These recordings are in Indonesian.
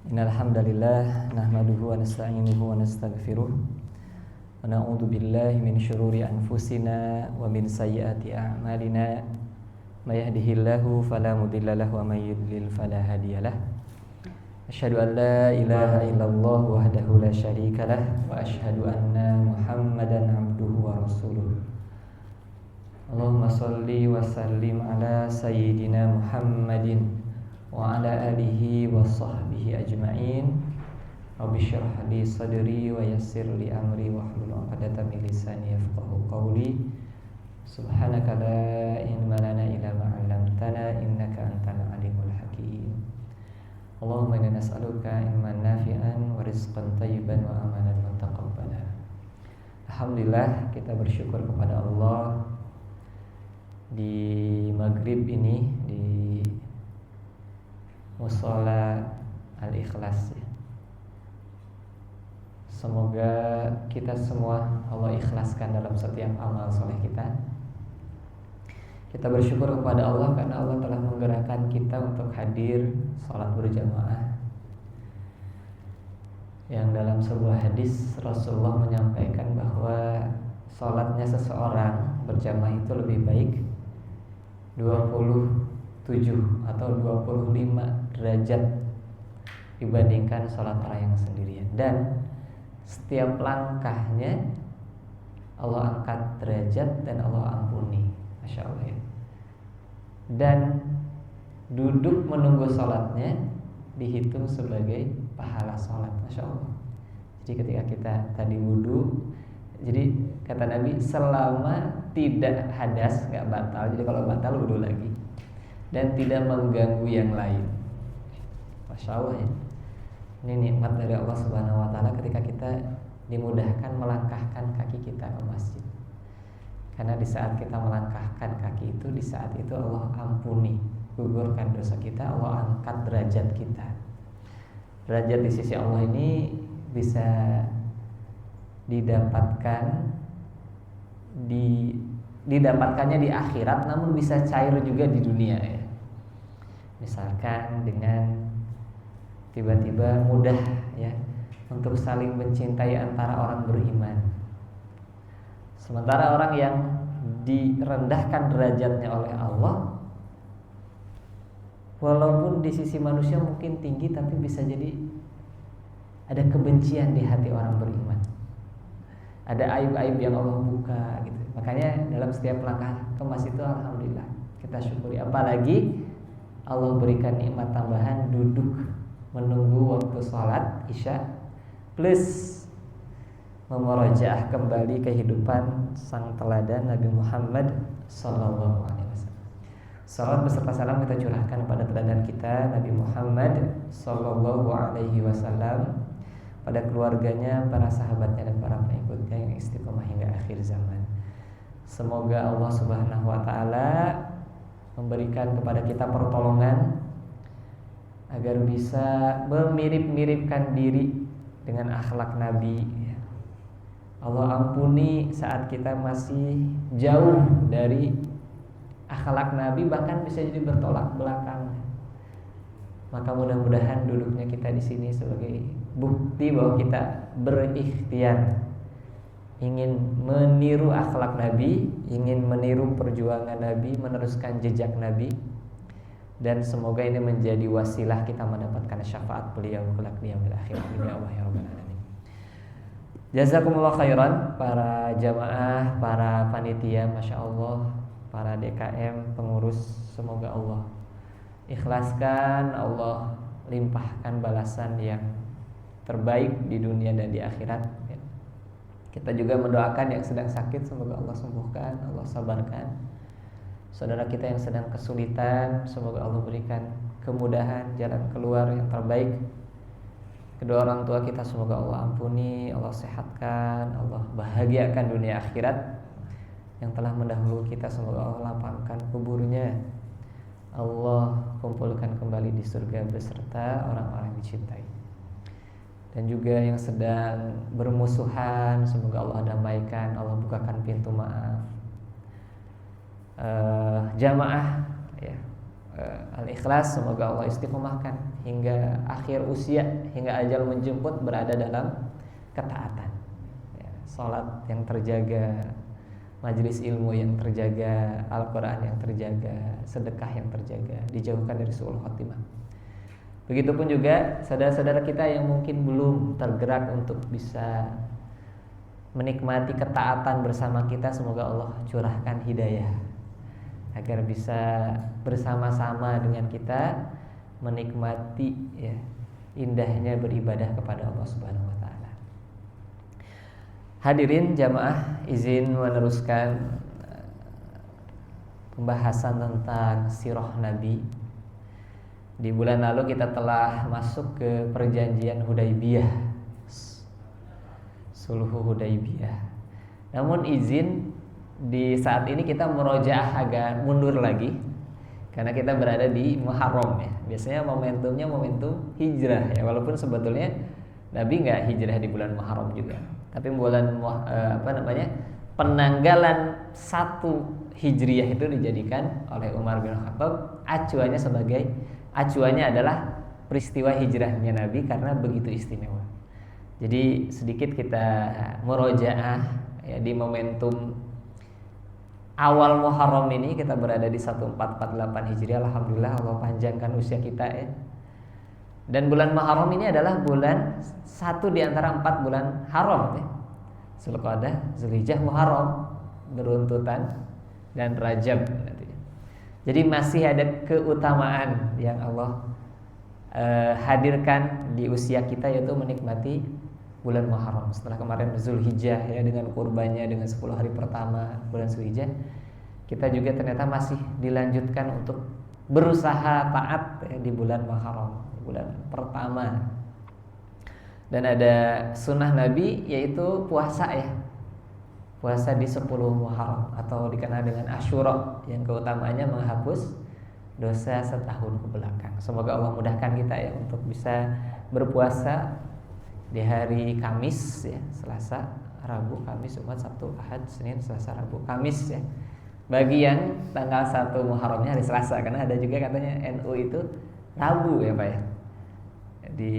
Innal hamdalillah nahmaduhu wa nasta'inuhu wa nastaghfiruh wa na'udzu billahi min syururi anfusina wa min sayyiati a'malina may yahdihillahu fala mudilla lahu wa may yudlil fala hadiyalah. Asyhadu an la ilaha illallah wahdahu la syarika lah wa asyhadu anna Muhammadan abduhu wa rasuluh. Allahumma shalli wa sallim ala sayyidina Muhammadin wa ala alihi wa sahbihi ajma'in. Rabbi syrah li sadri wa yassir li amri wa hlul 'uqdatam min lisani yafqahu qawli. Subhanaka la ilma lana illa ma 'allamtana innaka antal alimul hakim. Allahumma inna nas'aluka ilman nafi'an wa rizqan thayyiban wa amalan mutaqabbala. Alhamdulillah, kita bersyukur kepada Allah di maghrib ini di Mushola Al-Ikhlas ya. Semoga kita semua Allah ikhlaskan dalam setiap amal soleh kita. Kita bersyukur kepada Allah karena Allah telah menggerakkan kita untuk hadir sholat berjamaah. Yang dalam sebuah hadis Rasulullah menyampaikan bahwa sholatnya seseorang berjamaah itu lebih baik 27 atau 25 derajat dibandingkan sholat orang yang sendirian. Dan setiap langkahnya Allah angkat derajat dan Allah ampuni. Masya Allah ya. Dan duduk menunggu sholatnya dihitung sebagai pahala sholat. Masya Allah. Jadi ketika kita tadi wudhu, jadi kata Nabi selama tidak hadas, gak batal. Jadi kalau batal wudhu lagi dan tidak mengganggu yang lain. Masya Allah ya. Ini nikmat dari Allah Subhanahu wa ta'ala ketika kita dimudahkan melangkahkan kaki kita ke masjid. Karena di saat kita melangkahkan kaki itu, di saat itu Allah ampuni, gugurkan dosa kita, Allah angkat derajat kita. Derajat di sisi Allah ini bisa didapatkannya di akhirat, namun bisa cair juga di dunia ya. Misalkan dengan tiba-tiba mudah ya untuk saling mencintai antara orang beriman. Sementara orang yang direndahkan derajatnya oleh Allah, walaupun di sisi manusia mungkin tinggi, tapi bisa jadi ada kebencian di hati orang beriman. Ada aib-aib yang Allah buka gitu. Makanya dalam setiap langkah ke masjid itu alhamdulillah kita syukuri. Apalagi Allah berikan nikmat tambahan duduk menunggu waktu sholat isya plus memurajaah kembali kehidupan sang teladan Nabi Muhammad sallallahu alaihi wasallam. Salam beserta salam kita curahkan pada teladan kita Nabi Muhammad sallallahu alaihi wasallam, pada keluarganya, para sahabatnya dan para pengikutnya yang istiqomah hingga akhir zaman. Semoga Allah Subhanahu wa taala memberikan kepada kita pertolongan agar bisa memirip-miripkan diri dengan akhlak Nabi. Allah ampuni saat kita masih jauh dari akhlak Nabi, bahkan bisa jadi bertolak belakang. Maka mudah-mudahan duduknya kita di sini sebagai bukti bahwa kita berikhtiar ingin meniru akhlak Nabi, ingin meniru perjuangan Nabi, meneruskan jejak Nabi. Dan semoga ini menjadi wasilah kita mendapatkan syafaat beliau kelak di yaumil akhir. Amin ya Allah ya rabbal alamin. Jazakumullah khairan para jamaah, para panitia, Masya Allah, para DKM, pengurus, semoga Allah ikhlaskan, Allah limpahkan balasan yang terbaik di dunia dan di akhirat. Kita juga mendoakan yang sedang sakit, semoga Allah sembuhkan, Allah sabarkan. Saudara kita yang sedang kesulitan, semoga Allah berikan kemudahan, jalan keluar yang terbaik. Kedua orang tua kita semoga Allah ampuni, Allah sehatkan, Allah bahagiakan dunia akhirat. Yang telah mendahului kita semoga Allah lapangkan kuburnya, Allah kumpulkan kembali di surga beserta orang-orang yang dicintai. Dan juga yang sedang bermusuhan, semoga Allah damaikan, Allah bukakan pintu maaf. Jamaah ya, Al-Ikhlas, semoga Allah istiqomahkan hingga akhir usia, hingga ajal menjemput berada dalam ketaatan. Ya, salat yang terjaga, majelis ilmu yang terjaga, Al-Quran yang terjaga, sedekah yang terjaga, dijauhkan dari su'ul khotimah. Begitupun juga saudara-saudara kita yang mungkin belum tergerak untuk bisa menikmati ketaatan bersama kita, semoga Allah curahkan hidayah agar bisa bersama-sama dengan kita menikmati ya, indahnya beribadah kepada Allah Subhanahu wa taala. Hadirin jamaah, izin meneruskan pembahasan tentang sirah Nabi. Di bulan lalu kita telah masuk ke perjanjian Hudaybiyah, Sulhu Hudaybiyah. Namun izin di saat ini kita murojaah agak mundur lagi karena kita berada di Muharram ya. Biasanya momentumnya momentum hijrah ya, walaupun sebetulnya Nabi nggak hijrah di bulan Muharram juga. Tapi bulan penanggalan 1 Hijriah itu dijadikan oleh Umar bin Khattab acuannya adalah peristiwa hijrahnya Nabi karena begitu istimewa. Jadi sedikit kita murojaah ya, di momentum awal Muharram ini kita berada di 1448 Hijriah. Alhamdulillah Allah panjangkan usia kita ya. Dan bulan Muharram ini adalah bulan 1 di antara 4 bulan haram ya. Zulqa'dah, Zulhijjah, Muharram beruntutan dan Rajab nanti. Jadi masih ada keutamaan yang Allah hadirkan di usia kita, yaitu menikmati bulan Muharram. Setelah kemarin Zulhijjah ya, dengan kurbannya, dengan 10 hari pertama bulan Zulhijjah, kita juga ternyata masih dilanjutkan untuk berusaha taat ya, di bulan Muharram, bulan pertama. Dan ada sunnah Nabi yaitu puasa ya, puasa di 10 Muharram atau dikenal dengan Asyura, yang keutamaannya menghapus dosa setahun ke belakang. Semoga Allah mudahkan kita ya untuk bisa berpuasa di hari Kamis ya, Selasa, Rabu, Kamis, Jumat, Sabtu, Ahad, Senin, Selasa, Rabu, Kamis ya. Bagi yang tanggal 1 Muharramnya hari Selasa, karena ada juga katanya NU itu Rabu ya Pak ya. Di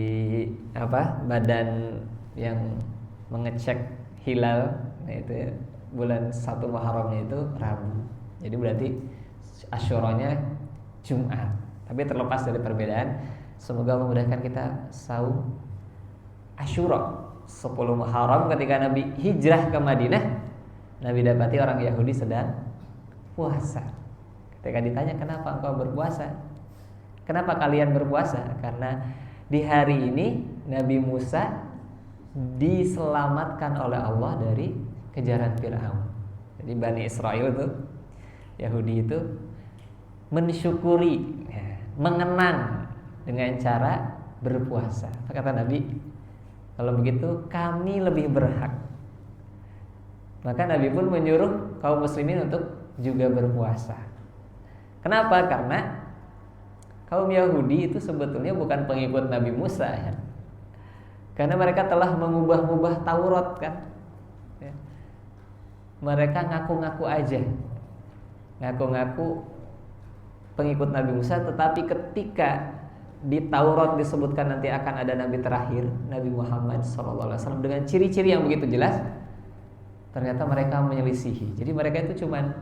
badan yang mengecek hilal, nah itu ya, bulan 1 Muharramnya itu Rabu. Jadi berarti Asyuranya Jumat. Tapi terlepas dari perbedaan, semoga memudahkan kita saum Asyura 10 Muharram. Ketika Nabi hijrah ke Madinah, Nabi dapati orang Yahudi sedang puasa. Ketika ditanya, kenapa engkau berpuasa? Kenapa kalian berpuasa? Karena di hari ini Nabi Musa diselamatkan oleh Allah dari kejaran Fir'aun. Jadi Bani Israel itu, Yahudi itu mensyukuri ya, mengenang dengan cara berpuasa. Kata Nabi, kalau begitu kami lebih berhak. Maka Nabi pun menyuruh kaum muslimin untuk juga berpuasa. Kenapa? Karena kaum Yahudi itu sebetulnya bukan pengikut Nabi Musa ya. Karena mereka telah mengubah-ubah Taurat kan ya. Mereka ngaku-ngaku aja, ngaku-ngaku pengikut Nabi Musa, tetapi ketika di Taurat disebutkan nanti akan ada Nabi terakhir, Nabi Muhammad SAW, dengan ciri-ciri yang begitu jelas, ternyata mereka menyelisihi. Jadi mereka itu cuman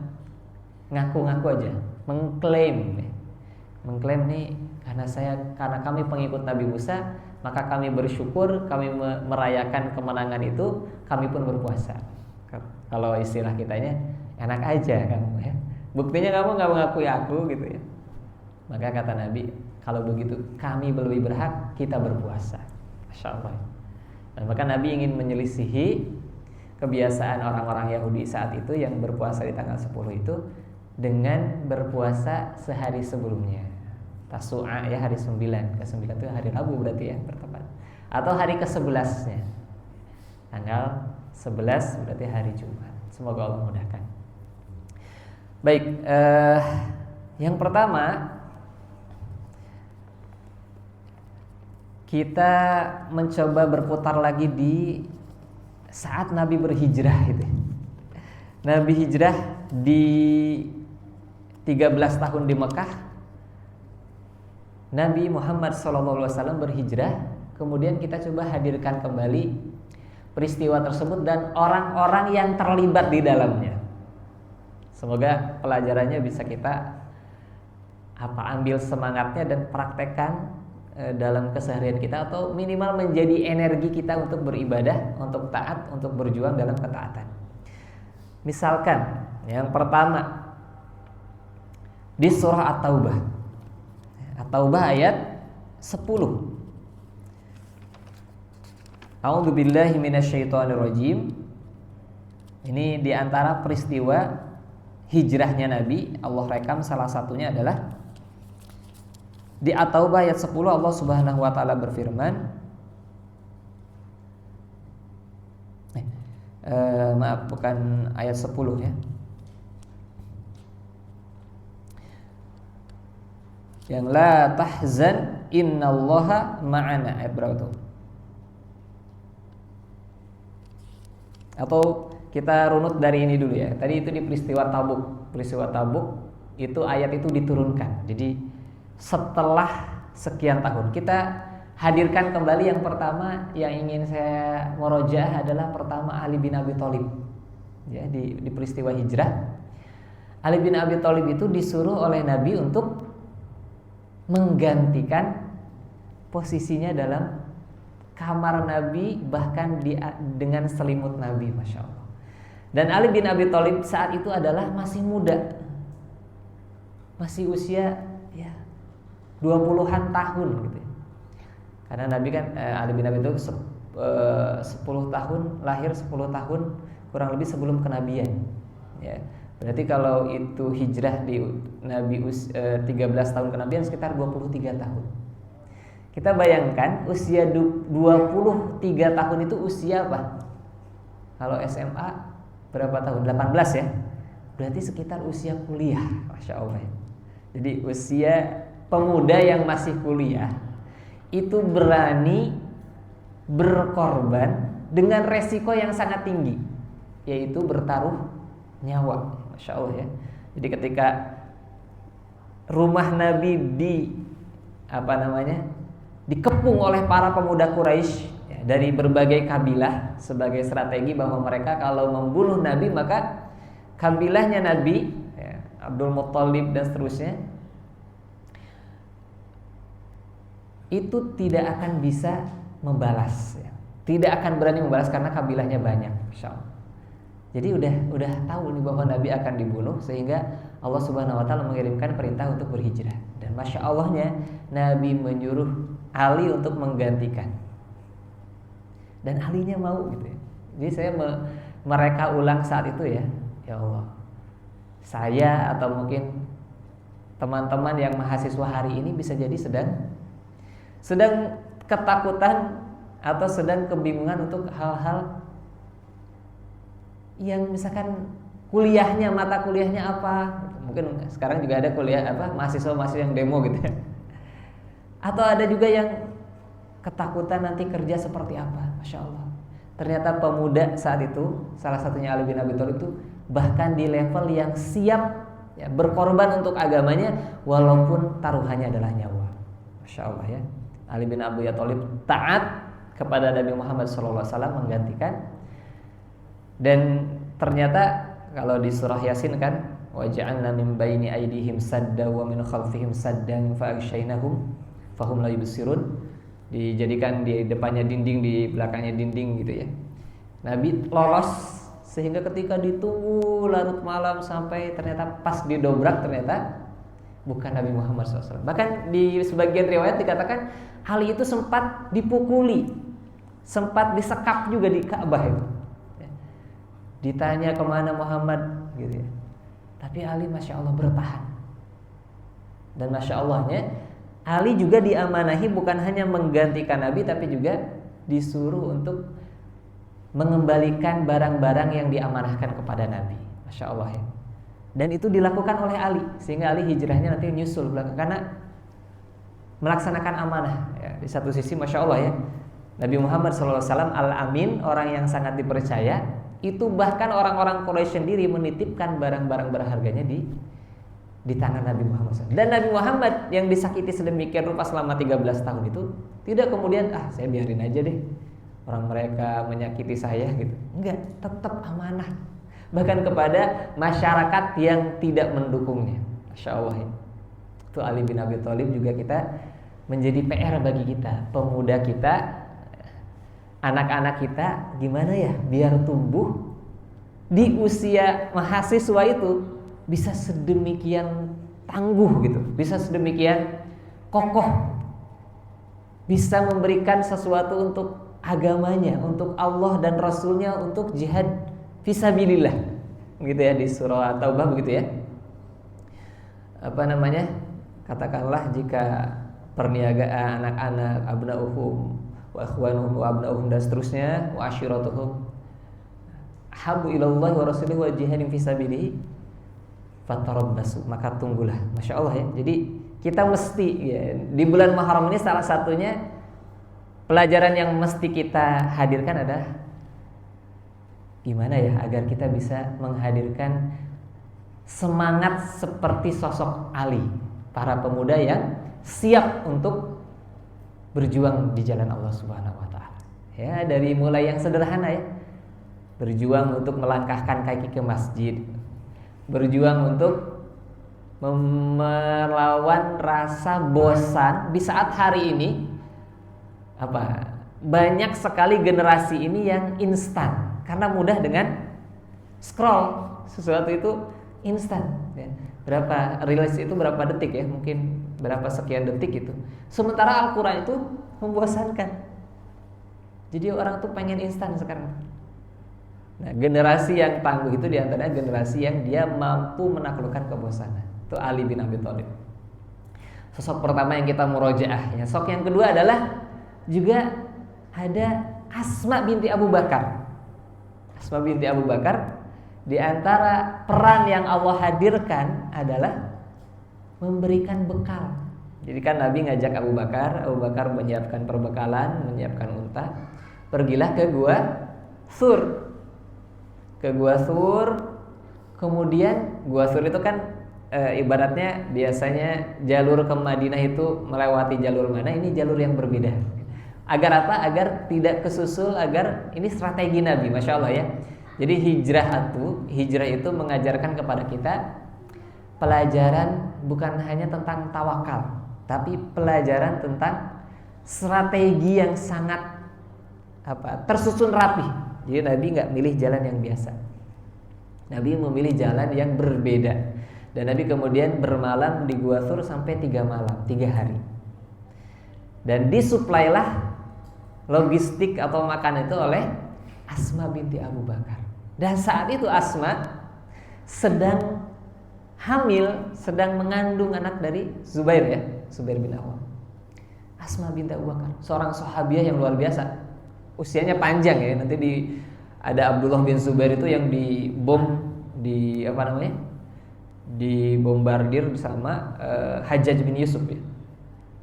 ngaku-ngaku aja, mengklaim nih, karena kami pengikut Nabi Musa, maka kami bersyukur, kami merayakan kemenangan itu, kami pun berpuasa. Kalau istilah kitanya, enak aja kamu ya. Buktinya kamu nggak mengakui aku gitu ya. Maka kata Nabi, kalau begitu kami lebih berhak, kita berpuasa. Masya Allah. Dan maka Nabi ingin menyelisihi kebiasaan orang-orang Yahudi saat itu yang berpuasa di tanggal 10 itu dengan berpuasa sehari sebelumnya. Tasu'a ya, hari 9. Ke-9 itu hari Rabu berarti ya, bertepat. Atau hari ke-11-nya. Tanggal 11 berarti hari Jumat. Semoga Allah mudahkan. Baik, yang pertama kita mencoba berputar lagi di saat Nabi berhijrah itu. Nabi hijrah di 13 tahun di Mekah, Nabi Muhammad SAW berhijrah, kemudian kita coba hadirkan kembali peristiwa tersebut dan orang-orang yang terlibat di dalamnya. Semoga pelajarannya bisa kita ambil semangatnya dan praktekkan dalam keseharian kita, atau minimal menjadi energi kita untuk beribadah, untuk taat, untuk berjuang dalam ketaatan. Misalkan yang pertama di surah At-Taubah. At-Taubah ayat 10. A'udzubillahi minasyaitonirrajim. Ini di antara peristiwa hijrahnya Nabi, Allah rekam salah satunya adalah di At-Taubah ayat 10. Allah Subhanahu wa taala berfirman, maaf, bukan ayat 10 ya. Yang la tahzan innallaha ma'ana, ayat berapa tuh? Atau kita runut dari ini dulu ya. Tadi itu di peristiwa Tabuk. Peristiwa Tabuk itu ayat itu diturunkan. Jadi setelah sekian tahun kita hadirkan kembali. Yang pertama yang ingin saya murojaah adalah pertama Ali bin Abi Thalib. Ya, di peristiwa hijrah, Ali bin Abi Thalib itu disuruh oleh Nabi untuk menggantikan posisinya dalam kamar Nabi, bahkan dengan selimut Nabi, Masya Allah. Dan Ali bin Abi Thalib saat itu adalah masih muda, masih usia ya 20-an tahun gitu ya. Karena Nabi kan Ali bin Abi Thalib 10 tahun, lahir 10 tahun kurang lebih sebelum kenabian ya. Berarti kalau itu hijrah di Nabi 13 tahun kenabian, sekitar 23 tahun. Kita bayangkan usia 23 tahun itu usia apa? Kalau SMA berapa tahun? 18 ya. Berarti sekitar usia kuliah, Masya Allah. Jadi usia pemuda yang masih kuliah itu berani berkorban dengan resiko yang sangat tinggi, yaitu bertaruh nyawa, Masya Allah ya. Jadi ketika rumah Nabi dikepung oleh para pemuda Quraisy ya, dari berbagai kabilah sebagai strategi bahwa mereka kalau membunuh Nabi maka kabilahnya Nabi ya, Abdul Muttalib dan seterusnya itu tidak akan bisa membalas ya. Tidak akan berani membalas karena kabilahnya banyak, Masya Allah. Jadi udah tahu nih bahwa Nabi akan dibunuh, sehingga Allah Subhanahu wa taala mengirimkan perintah untuk berhijrah. Dan Masya Allahnya Nabi menyuruh Ali untuk menggantikan. Dan Alinya mau gitu ya. Jadi saya mereka ulang saat itu ya. Ya Allah, saya atau mungkin teman-teman yang mahasiswa hari ini bisa jadi sedang ketakutan atau sedang kebingungan untuk hal-hal yang misalkan kuliahnya, mata kuliahnya apa, mungkin sekarang juga ada kuliah mahasiswa yang demo gitu ya. Atau ada juga yang ketakutan nanti kerja seperti apa. Masya Allah, ternyata pemuda saat itu, salah satunya Ali bin Abi Thalib itu bahkan di level yang siap ya, berkorban untuk agamanya walaupun taruhannya adalah nyawa. Masya Allah ya, Ali bin Abi Thalib taat kepada Nabi Muhammad SAW menggantikan. Dan ternyata kalau di surah Yasin kan, wa ja'alna min baini aydihim sadda wa min khalfihim saddan fa aghshaynahum fahum la yubsirun. Dijadikan di depannya dinding, di belakangnya dinding gitu ya. Nabi lolos sehingga ketika ditunggu larut malam sampai ternyata pas didobrak ternyata bukan Nabi Muhammad SAW. Bahkan di sebagian riwayat dikatakan Ali itu sempat dipukuli, sempat disekap juga di Ka'bah itu. Ditanya kemana Muhammad gitu ya. Tapi Ali Masya Allah bertahan. Dan Masya Allahnya Ali juga diamanahi bukan hanya menggantikan Nabi, tapi juga disuruh untuk mengembalikan barang-barang yang diamanahkan kepada Nabi. Masya Allah ya. Dan itu dilakukan oleh Ali, sehingga Ali hijrahnya nanti nyusul belakang karena melaksanakan amanah ya. Di satu sisi Masya Allah ya, Nabi Muhammad SAW Al-Amin, orang yang sangat dipercaya. Itu bahkan orang-orang Quraisy sendiri menitipkan barang-barang berharganya di tangan Nabi Muhammad SAW. Dan Nabi Muhammad yang disakiti sedemikian rupa selama 13 tahun itu tidak kemudian saya biarin aja deh orang mereka menyakiti saya gitu. Enggak, tetap amanah. Bahkan kepada masyarakat yang tidak mendukungnya. Masya Allah ya. Itu Ali bin Abi Thalib juga kita menjadi PR bagi kita, pemuda kita, anak-anak kita, gimana ya biar tumbuh di usia mahasiswa itu bisa sedemikian tangguh gitu, bisa sedemikian kokoh, bisa memberikan sesuatu untuk agamanya, untuk Allah dan Rasulnya, untuk jihad fisabilillah, gitu ya, di surah Taubah begitu ya. Katakanlah jika perniagaan anak-anak, abnauhum wa ikhwanuhum wa abnauhum dan seterusnya, wa ashiratuhum habu ilallahi wa rasulihi wa jihadin fisabilihi fatarabbasu, maka tunggulah. Masya Allah ya. Jadi kita mesti ya, di bulan Muharram ini salah satunya pelajaran yang mesti kita hadirkan adalah gimana ya agar kita bisa menghadirkan semangat seperti sosok Ali, para pemuda yang siap untuk berjuang di jalan Allah Subhanahu wa taala. Ya, dari mulai yang sederhana ya. Berjuang untuk melangkahkan kaki ke masjid, berjuang untuk melawan rasa bosan di saat hari ini banyak sekali generasi ini yang instan karena mudah dengan scroll sesuatu itu instan ya. Berapa rilis itu berapa detik ya, mungkin berapa sekian detik itu, sementara Al-Quran itu membosankan. Jadi orang tuh pengen instan sekarang. Nah, generasi yang tangguh itu diantaranya generasi yang dia mampu menaklukkan kebosanan. Itu Ali bin Abi Thalib. Sosok pertama yang kita murojaah. Ya. Sosok yang kedua adalah juga ada Asma binti Abu Bakar. Asma binti Abu Bakar, di antara peran yang Allah hadirkan adalah memberikan bekal. Jadi kan Nabi ngajak Abu Bakar menyiapkan perbekalan, menyiapkan unta. Pergilah ke Gua Thur. Kemudian Gua Thur itu kan ibaratnya biasanya jalur ke Madinah itu melewati jalur mana, ini jalur yang berbeda. Agar apa? Agar tidak kesusul, agar ini strategi Nabi, Masya Allah ya. Jadi hijrah itu mengajarkan kepada kita pelajaran bukan hanya tentang tawakal, tapi pelajaran tentang strategi yang sangat tersusun rapi. Jadi Nabi nggak milih jalan yang biasa. Nabi memilih jalan yang berbeda. Dan Nabi kemudian bermalam di Gua Thur sampai 3 malam, 3 hari. Dan disuplailah logistik atau makanan itu oleh Asma binti Abu Bakar. Dan saat itu Asma sedang hamil, sedang mengandung anak dari Zubair ya, Zubair bin Awam. Asma binti Abu Bakar, seorang sahabiah yang luar biasa. Usianya panjang ya. Nanti ada Abdullah bin Zubair itu yang dibombardir sama Hajjaj bin Yusuf ya.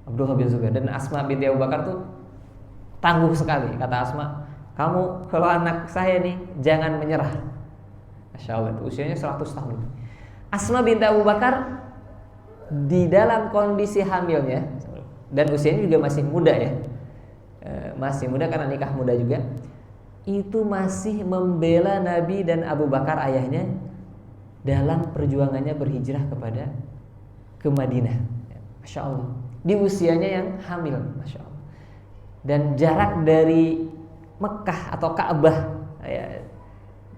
Abdullah bin Zubair. Dan Asma binti Abu Bakar tuh tangguh sekali. Kata Asma, kamu kalau anak saya nih jangan menyerah. Masya Allah, itu usianya 100 tahun. Asma binti Abu Bakar di dalam kondisi hamilnya, dan usianya juga masih muda ya, masih muda karena nikah muda juga, itu masih membela Nabi dan Abu Bakar ayahnya dalam perjuangannya berhijrah ke Madinah. Masya Allah, di usianya yang hamil, Masya Allah. Dan jarak dari Mekah atau Ka'bah ya,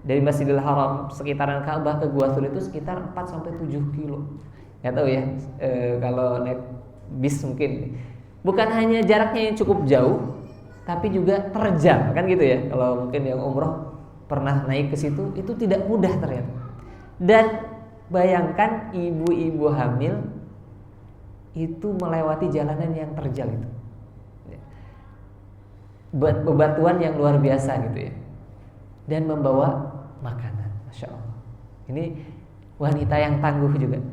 dari Masjidil Haram sekitaran Ka'bah ke Gua Thur itu sekitar 4-7 kilo. Gak tahu ya, kalau naik bis mungkin bukan hanya jaraknya yang cukup jauh, tapi juga terjal kan gitu ya. Kalau mungkin yang umroh pernah naik ke situ, itu tidak mudah ternyata. Dan bayangkan ibu-ibu hamil itu melewati jalanan yang terjal itu, bebatuan yang luar biasa gitu ya, dan membawa makanan. Masya Allah, ini wanita yang tangguh juga.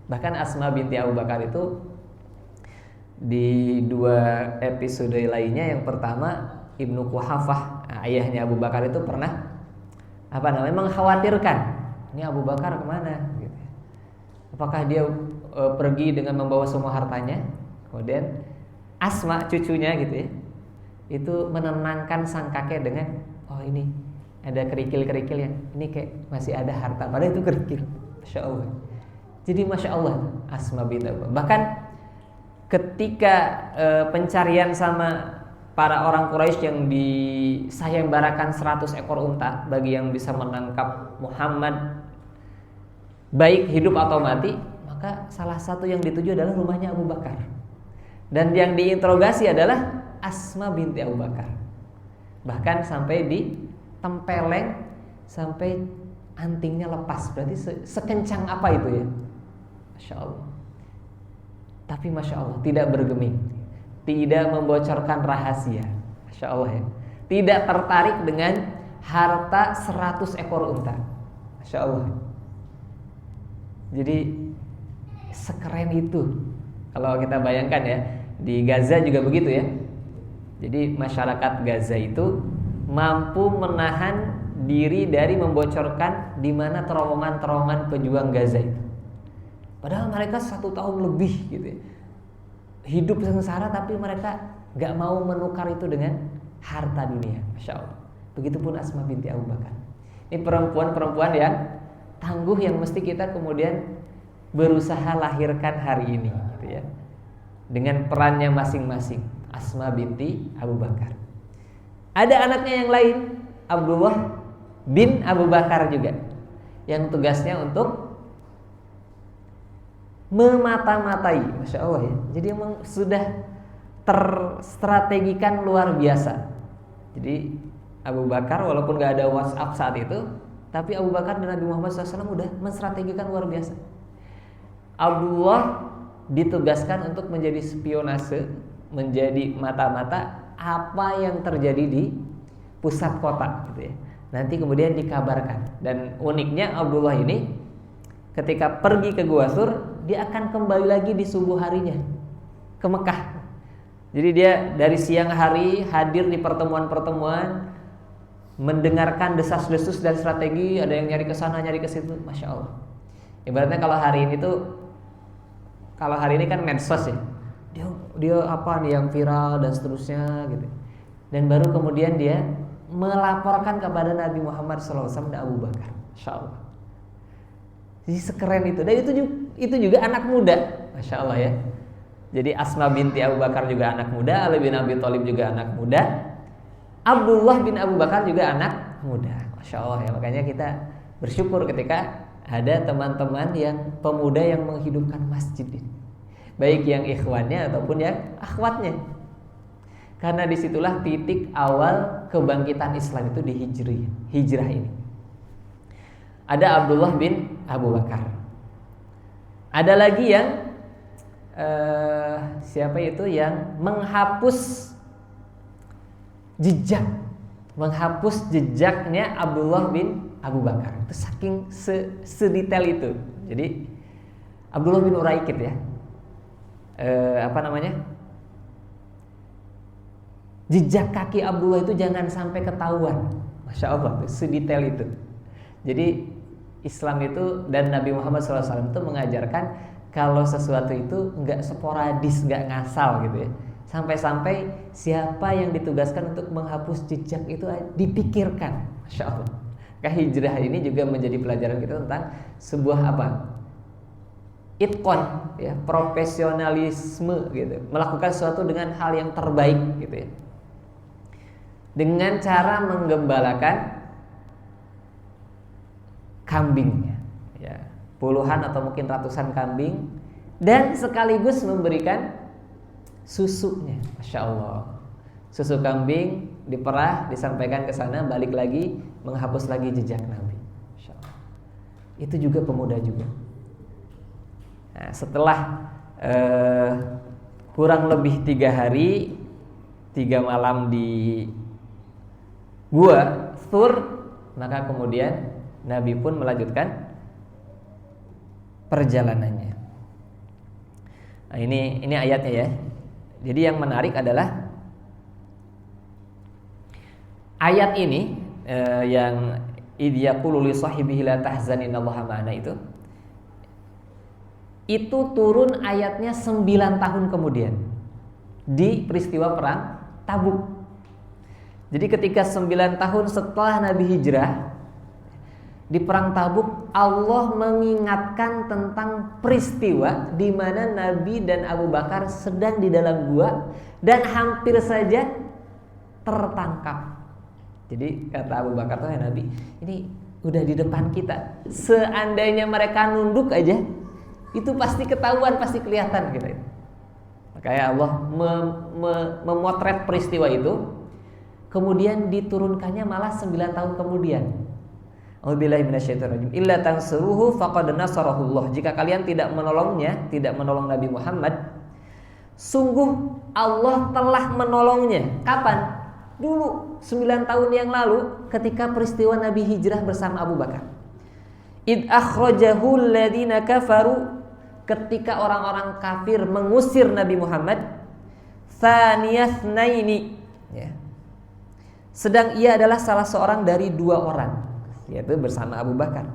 Bahkan Asma binti Abu Bakar itu di 2 episode lainnya, yang pertama Ibnu Quhafah, ayahnya Abu Bakar itu pernah mengkhawatirkan, ini Abu Bakar kemana gitu. Apakah dia pergi dengan membawa semua hartanya? Kemudian Asma cucunya gitu ya, itu menenangkan sang kakek dengan, oh ini ada kerikil-kerikil yang ini kayak masih ada harta, padahal itu kerikil. Masya Allah. Jadi Masya Allah Asma binti Abu Bakar. Bahkan ketika pencarian sama para orang Quraisy yang disayembarakan 100 ekor unta bagi yang bisa menangkap Muhammad baik hidup atau mati, maka salah satu yang dituju adalah rumahnya Abu Bakar. Dan yang diinterogasi adalah Asma binti Abu Bakar. Bahkan sampai ditempeleng sampai antingnya lepas. Berarti sekencang apa itu ya? Masya Allah. Tapi Masya Allah tidak bergeming, tidak membocorkan rahasia. Masya Allah ya. Tidak tertarik dengan harta 100 ekor unta. Masya Allah. Jadi sekeren itu. Kalau kita bayangkan ya, di Gaza juga begitu ya. Jadi masyarakat Gaza itu mampu menahan diri dari membocorkan di mana terowongan-terowongan pejuang Gaza itu. Padahal mereka 1 tahun lebih gitu ya, hidup sengsara, tapi mereka gak mau menukar itu dengan harta dunia. Masya Allah. Begitupun Asma binti Abu Bakar. Ini perempuan-perempuan yang tangguh yang mesti kita kemudian berusaha lahirkan hari ini gitu ya, dengan perannya masing-masing. Asma binti Abu Bakar. Ada anaknya yang lain, Abdullah bin Abu Bakar juga, yang tugasnya untuk memata-matai. Masya Allah ya. Jadi memang sudah terstrategikan luar biasa. Jadi Abu Bakar walaupun gak ada WhatsApp saat itu, tapi Abu Bakar dan Nabi Muhammad SAW udah menstrategikan luar biasa. Abdullah ditugaskan untuk menjadi spionase, menjadi mata-mata apa yang terjadi di pusat kota gitu ya. Nanti kemudian dikabarkan. Dan uniknya Abdullah ini ketika pergi ke Gua Sur, dia akan kembali lagi di subuh harinya ke Mekah. Jadi dia dari siang hari hadir di pertemuan-pertemuan, mendengarkan desas-desus dan strategi. Ada yang nyari ke sana, nyari ke situ. Masya Allah. Ibaratnya kalau hari ini kan medsos ya, dia apa nih yang viral dan seterusnya gitu. Dan baru kemudian dia melaporkan kepada Nabi Muhammad SAW dan Abu Bakar. Masya Allah. Jadi sekeren itu. Dan itu juga anak muda. Masya Allah ya. Jadi Asma binti Abu Bakar juga anak muda, Ali bin Abi Thalib juga anak muda, Abdullah bin Abu Bakar juga anak muda. Masya Allah ya. Makanya kita bersyukur ketika ada teman-teman yang pemuda yang menghidupkan masjid ini, baik yang ikhwannya ataupun yang akhwatnya. Karena disitulah titik awal kebangkitan Islam itu di hijrah ini. Ada Abdullah bin Abu Bakar. Ada lagi yang siapa itu yang menghapus jejaknya Abdullah bin Abu Bakar. Itu saking sedetail itu. Jadi Abdullah bin Uraikid ya, jejak kaki Abdullah itu jangan sampai ketahuan. Masya Allah, sedetail itu. Jadi Islam itu dan Nabi Muhammad SAW itu mengajarkan kalau sesuatu itu nggak sporadis, nggak ngasal gitu ya. Sampai-sampai siapa yang ditugaskan untuk menghapus jejak itu dipikirkan. Masya Allah. Hijrah ini juga menjadi pelajaran kita tentang sebuah itqon ya, profesionalisme gitu. Melakukan sesuatu dengan hal yang terbaik gitu ya. Dengan cara menggembalakan kambingnya ya, puluhan atau mungkin ratusan kambing, dan sekaligus memberikan susunya. Masya Allah. Susu kambing diperah, disampaikan ke sana, balik lagi menghapus lagi jejak Nabi. Masya Allah. Itu juga pemuda juga. Nah, setelah kurang lebih 3 hari 3 malam di Gua Sur, maka kemudian Nabi pun melanjutkan perjalanannya. Nah, ini ayatnya ya. Jadi yang menarik adalah ayat ini yang idh yaqulu li sahibihi la tahzan innallaha ma'ana itu. itu turun ayatnya 9 tahun kemudian di peristiwa perang Tabuk. Jadi ketika 9 tahun setelah Nabi hijrah di perang Tabuk, Allah mengingatkan tentang peristiwa di mana Nabi dan Abu Bakar sedang di dalam gua dan hampir saja tertangkap. Jadi kata Abu Bakar tuh, ya Nabi, ini udah di depan kita. Seandainya mereka nunduk aja, itu pasti ketahuan, pasti kelihatan gitu. Makanya Allah memotret peristiwa itu, kemudian diturunkannya malah 9 tahun kemudian. A'udzubillahi minasyaitonirrajim. Illa tansuruhu faqad nasarahullah. Jika kalian tidak menolongnya, tidak menolong Nabi Muhammad, sungguh Allah telah menolongnya. Kapan? Dulu 9 tahun yang lalu ketika peristiwa Nabi hijrah bersama Abu Bakar. Id akhrajahu alladziina kafaru, ketika orang-orang kafir mengusir Nabi Muhammad. Tsaniyasnaini, ya. Sedang ia adalah salah seorang dari 2 orang, yaitu bersama Abu Bakar.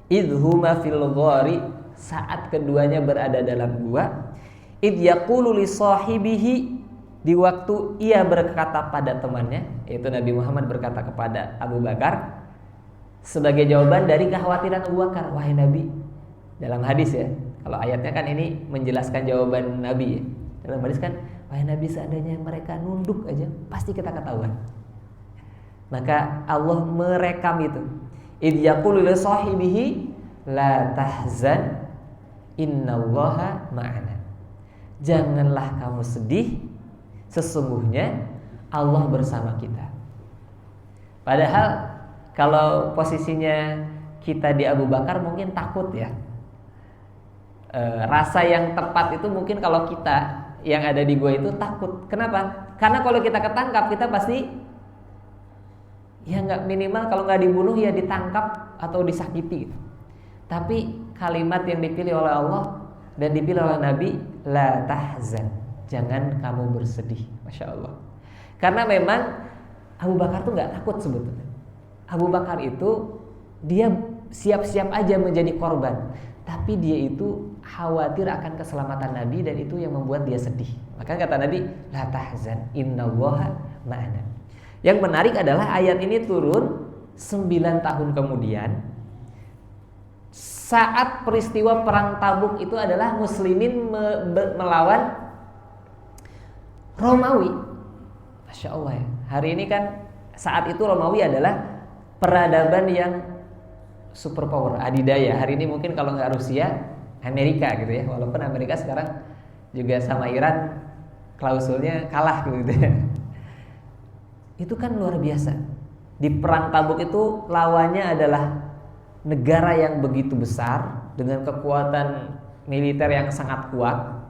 Idhuma fil ghari, saat keduanya berada dalam gua. Id yaqulu li sahibihi, di waktu ia berkata pada temannya, yaitu Nabi Muhammad berkata kepada Abu Bakar sebagai jawaban dari kekhawatiran Abu Bakar, wahai Nabi. Dalam hadis ya, kalau ayatnya kan ini menjelaskan jawaban Nabi ya. Dalam hadis kan, wahai Nabi, seandainya mereka nunduk aja pasti kita ketahuan. Maka Allah merekam itu. Idh yaqulu li sahibihi la tahzan innallaha ma'ana. Janganlah kamu sedih, sesungguhnya Allah bersama kita. Padahal kalau posisinya kita di Abu Bakar mungkin takut ya. Rasa yang tepat itu mungkin kalau kita yang ada di gua itu takut. Kenapa? Karena kalau kita ketangkap, kita pasti ya nggak, minimal kalau nggak dibunuh ya ditangkap atau disakiti gitu. Tapi kalimat yang dipilih oleh Allah dan dipilih oleh Nabi, la tahzan, jangan kamu bersedih. Masya Allah. Karena memang Abu Bakar tuh nggak takut sebetulnya. Abu Bakar itu dia siap-siap aja menjadi korban, tapi dia itu khawatir akan keselamatan Nabi dan itu yang membuat dia sedih. Maka kata Nabi, la tahzan innallaha ma'ana. Yang menarik adalah ayat ini turun 9 tahun kemudian, saat peristiwa perang Tabuk itu adalah muslimin melawan Romawi. Masya Allah ya. Hari ini kan saat itu Romawi adalah peradaban yang superpower, adidaya. Hari ini mungkin kalau nggak Rusia, Amerika gitu ya. Walaupun Amerika sekarang juga sama Iran klausulnya kalah gitu ya. Itu kan luar biasa. Di perang Tabuk itu lawannya adalah negara yang begitu besar dengan kekuatan militer yang sangat kuat.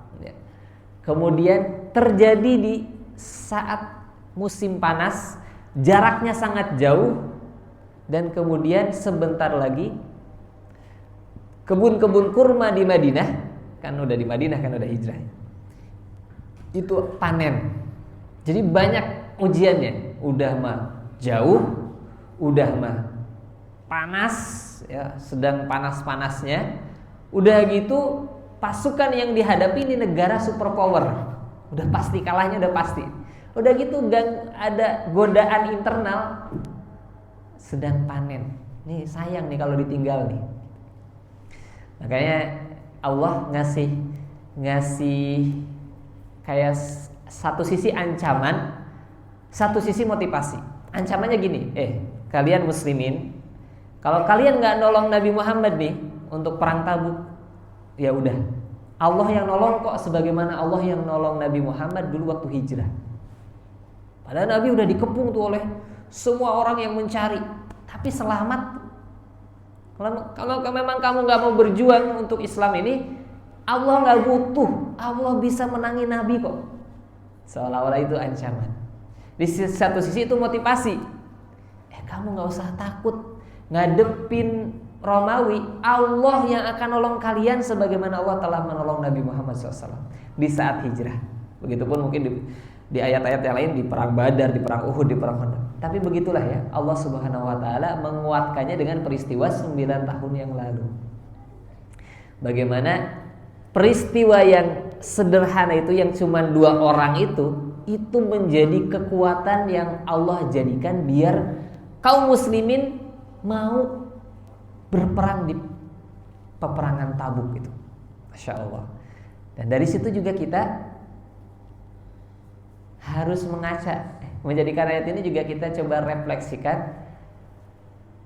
Kemudian terjadi di saat musim panas, jaraknya sangat jauh, dan kemudian sebentar lagi kebun-kebun kurma di Madinah, kan udah di Madinah kan udah hijrah, itu panen. Jadi banyak ujiannya, udah mah jauh, udah mah panas ya, sedang panas-panasnya. Udah gitu pasukan yang dihadapi ini negara superpower, udah pasti kalahnya, udah pasti. Udah gitu ada godaan internal, sedang panen. Nih sayang nih kalau ditinggal nih. Makanya Allah ngasih kayak satu sisi ancaman, satu sisi motivasi. Ancamannya gini, kalian muslimin, kalau kalian nggak nolong Nabi Muhammad nih untuk perang Tabuk, ya udah, Allah yang nolong kok, sebagaimana Allah yang nolong Nabi Muhammad dulu waktu hijrah. Padahal Nabi udah dikepung tuh oleh semua orang yang mencari, tapi selamat. Kalau memang kamu nggak mau berjuang untuk Islam ini, Allah nggak butuh, Allah bisa menangi Nabi kok. Seolah-olah itu ancaman. Di satu sisi itu motivasi. Kamu nggak usah takut ngadepin Romawi, Allah yang akan nolong kalian sebagaimana Allah telah menolong Nabi Muhammad SAW di saat hijrah. Begitupun mungkin di ayat-ayat yang lain, di perang Badar, di perang Uhud, di perang Khandaq. Tapi begitulah ya, Allah Subhanahu wa taala menguatkannya dengan peristiwa 9 tahun yang lalu. Bagaimana peristiwa yang sederhana itu, yang cuma 2 orang itu menjadi kekuatan yang Allah jadikan biar kaum muslimin mau berperang di peperangan Tabuk itu. Masya Allah. Dan dari situ juga kita harus mengaca. Menjadikan ayat ini juga kita coba refleksikan.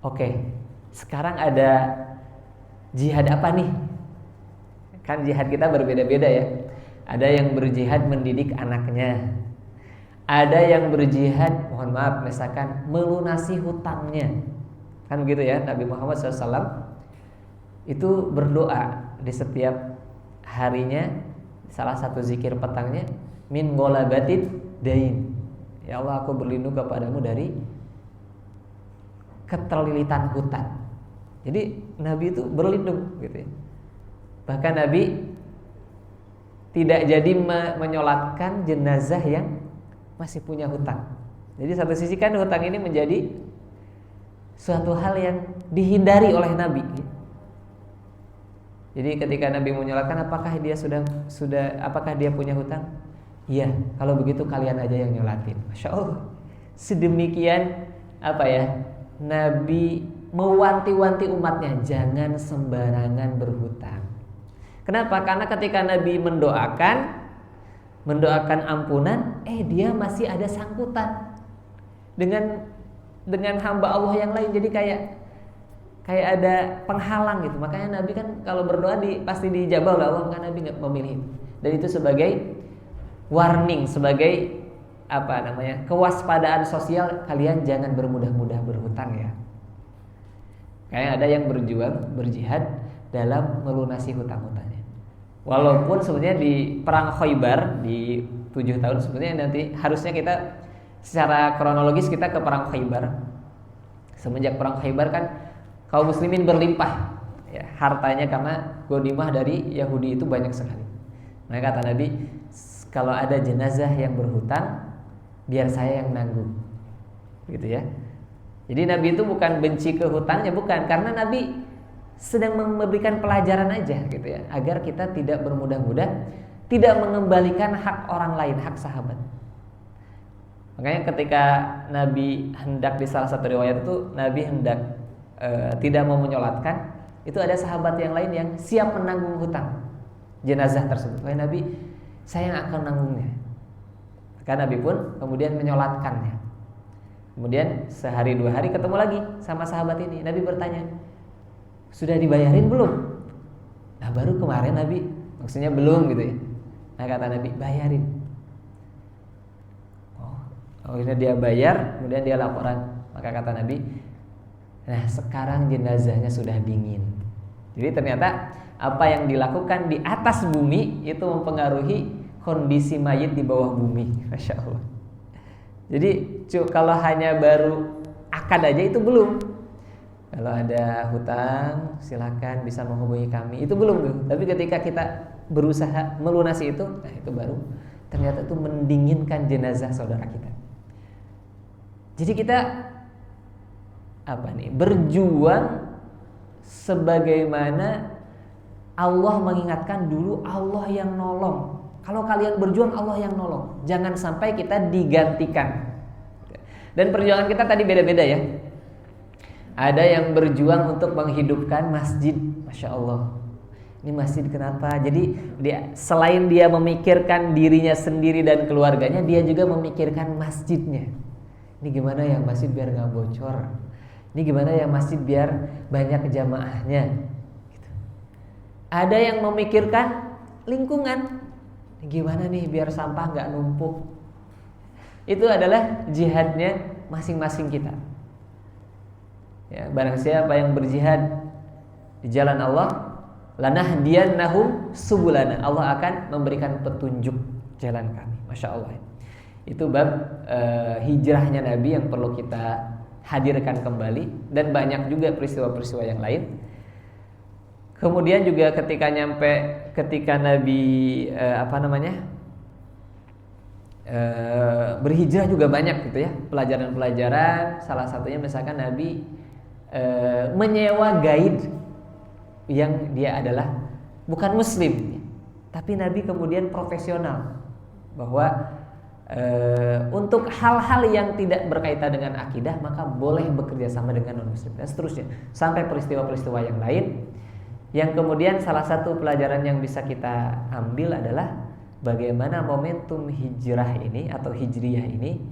Oke, sekarang ada jihad apa nih? Kan jihad kita berbeda-beda ya. Ada yang berjihad mendidik anaknya, ada yang berjihad, mohon maaf, misalkan melunasi hutangnya. Kan begitu ya, Nabi Muhammad SAW itu berdoa di setiap harinya. Salah satu zikir petangnya, min golabatid dain. Ya Allah, aku berlindung kepadamu dari keterlilitan hutang. Jadi Nabi itu berlindung gitu ya. Bahkan Nabi tidak jadi menyolatkan jenazah yang masih punya hutang. Jadi satu sisi kan hutang ini menjadi suatu hal yang dihindari oleh Nabi. Jadi ketika Nabi menyolatkan, apakah dia apakah dia punya hutang? Iya, kalau begitu kalian aja yang nyolatin. Masya Allah. Sedemikian Nabi mewanti-wanti umatnya jangan sembarangan berhutang. Kenapa? Karena ketika Nabi mendoakan ampunan, dia masih ada sangkutan dengan hamba Allah yang lain. Jadi kayak ada penghalang gitu. Makanya Nabi kan kalau berdoa pasti dijabah oleh Allah, maka Nabi nggak memilih. Dan itu sebagai warning, sebagai kewaspadaan sosial, kalian jangan bermudah-mudah berhutang ya. Kayak ada yang berjihad dalam melunasi hutang-hutangnya. Walaupun sebenarnya di perang Khaybar di 7 tahun, sebenarnya nanti harusnya kita secara kronologis kita ke perang Khaybar. Semenjak perang Khaybar kan kaum muslimin berlimpah ya, hartanya, karena ghanimah dari Yahudi itu banyak sekali. Maka kata Nabi, kalau ada jenazah yang berhutang, biar saya yang nanggung. Gitu ya. Jadi Nabi itu bukan benci ke hutangnya, bukan, karena Nabi sedang memberikan pelajaran aja gitu ya, agar kita tidak bermudah-mudah, tidak mengembalikan hak orang lain, hak sahabat. Makanya ketika Nabi hendak, di salah satu riwayat itu Nabi hendak tidak mau menyolatkan, itu ada sahabat yang lain yang siap menanggung hutang jenazah tersebut. Wahai Nabi, saya yang akan menanggungnya. Maka Nabi pun kemudian menyolatkannya. Kemudian sehari 2 hari ketemu lagi sama sahabat ini. Nabi bertanya, sudah dibayarin belum? Nah baru kemarin Nabi, maksudnya belum gitu ya. Nah kata Nabi, bayarin. Akhirnya dia bayar, kemudian dia laporan. Maka kata Nabi, nah sekarang jenazahnya sudah dingin. Jadi ternyata apa yang dilakukan di atas bumi itu mempengaruhi kondisi mayit di bawah bumi. Masya Allah. Jadi kalau hanya baru akad aja itu belum. Kalau ada hutang silakan bisa menghubungi kami, itu belum tuh. Tapi ketika kita berusaha melunasi itu, nah itu baru ternyata itu mendinginkan jenazah saudara kita. Jadi kita berjuang sebagaimana Allah mengingatkan dulu, Allah yang nolong. Kalau kalian berjuang, Allah yang nolong. Jangan sampai kita digantikan. Dan perjuangan kita tadi beda-beda ya. Ada yang berjuang untuk menghidupkan masjid. Masya Allah. Ini masjid kenapa? Jadi selain dia memikirkan dirinya sendiri dan keluarganya, dia juga memikirkan masjidnya. Ini gimana ya masjid biar gak bocor. Ini gimana ya masjid biar banyak jamaahnya. Gitu. Ada yang memikirkan lingkungan. Ini gimana nih biar sampah gak numpuk. Itu adalah jihadnya masing-masing kita. Ya, barang siapa yang berjihad di jalan Allah, lanahdiyannahum subulana, Allah akan memberikan petunjuk jalan kami. Masya Allah. Itu bab hijrahnya Nabi yang perlu kita hadirkan kembali, dan banyak juga peristiwa-peristiwa yang lain. Kemudian juga ketika Nabi berhijrah juga banyak gitu ya, pelajaran-pelajaran. Salah satunya misalkan Nabi menyewa guide yang dia adalah bukan muslim, Tapi Nabi kemudian profesional bahwa untuk hal-hal yang tidak berkaitan dengan akidah maka boleh bekerja sama dengan non-muslim dan seterusnya sampai peristiwa-peristiwa yang lain. Yang kemudian salah satu pelajaran yang bisa kita ambil adalah bagaimana momentum hijrah ini atau hijriyah ini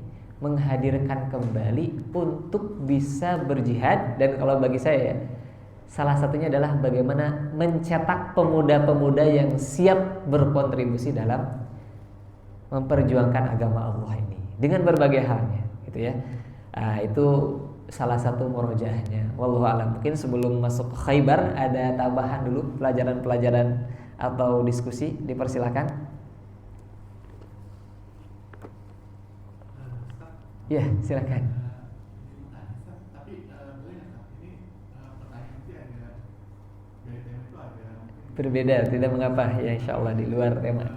menghadirkan kembali untuk bisa berjihad. Dan kalau bagi saya salah satunya adalah bagaimana mencetak pemuda-pemuda yang siap berkontribusi dalam memperjuangkan agama Allah ini dengan berbagai halnya, gitu ya. Itu salah satu murojaahnya. Wallahu a'lam. Mungkin sebelum masuk ke Khaybar ada tambahan dulu pelajaran-pelajaran atau diskusi, dipersilakan. Ya, silakan. Berbeda, tidak mengapa ya, insya Allah di luar tema.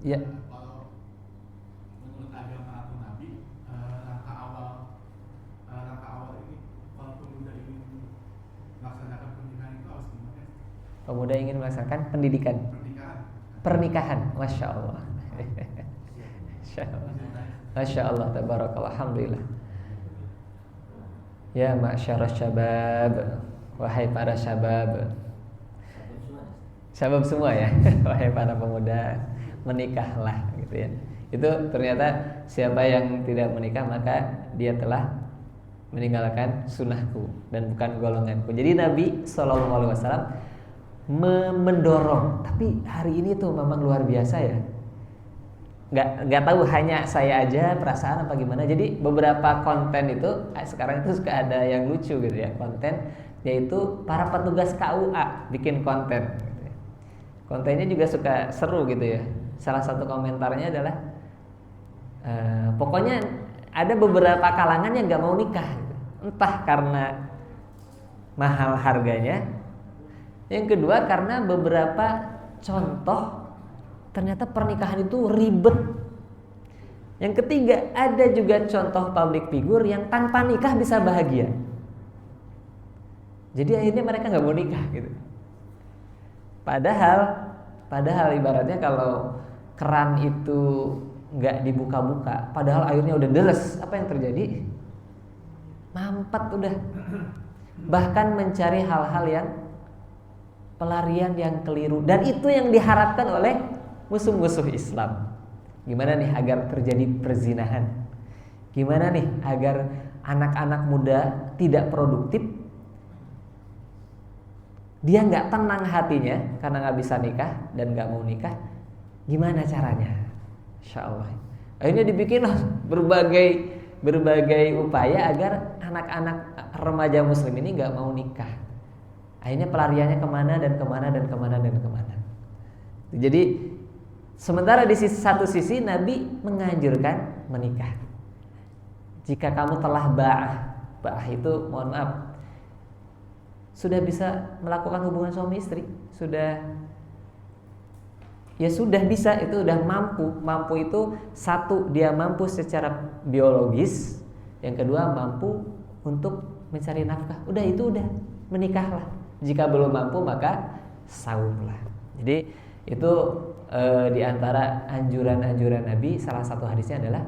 Ya. Kalau menurut agama atau Nabi, langkah awal ini kalau pemuda ingin melaksanakan pernikahan itu harus gimana? Pemuda ingin melaksanakan pernikahan, masya Allah. Masya Allah, tabarakallah, alhamdulillah. Ya ma'syarah syabab, wahai para syabab. Syabab semua ya, wahai para pemuda, menikahlah gitu ya. Itu ternyata siapa yang tidak menikah maka dia telah meninggalkan sunnahku dan bukan golonganku. Jadi Nabi SAW mendorong. Tapi hari ini tuh memang luar biasa ya. Nggak tahu hanya saya aja perasaan apa gimana. Jadi beberapa konten itu sekarang itu suka ada yang lucu gitu ya, konten yaitu para petugas KUA bikin konten. Kontennya juga suka seru gitu ya. Salah satu komentarnya adalah pokoknya ada beberapa kalangan yang nggak mau nikah, entah karena mahal harganya, yang kedua karena beberapa contoh ternyata pernikahan itu ribet, yang ketiga ada juga contoh public figure yang tanpa nikah bisa bahagia. Jadi akhirnya mereka nggak mau nikah gitu. Padahal ibaratnya kalau keran itu nggak dibuka-buka, padahal airnya udah deres, apa yang terjadi? Mampet udah. Bahkan mencari hal-hal yang pelarian yang keliru, dan itu yang diharapkan oleh musuh-musuh Islam. Gimana nih agar terjadi perzinahan? Gimana nih agar anak-anak muda tidak produktif? Dia nggak tenang hatinya karena nggak bisa nikah dan nggak mau nikah. Gimana caranya? Insya Allah. Akhirnya dibikin berbagai upaya agar anak-anak remaja Muslim ini nggak mau nikah. Akhirnya pelariannya kemana dan kemana dan kemana dan kemana. Jadi sementara di satu sisi Nabi menganjurkan menikah. Jika kamu telah ba'ah itu mohon maaf, sudah bisa melakukan hubungan suami istri, sudah bisa, itu udah mampu itu satu, dia mampu secara biologis, yang kedua mampu untuk mencari nafkah, udah menikahlah. Jika belum mampu maka saumlah. Jadi itu diantara anjuran-anjuran Nabi, salah satu hadisnya adalah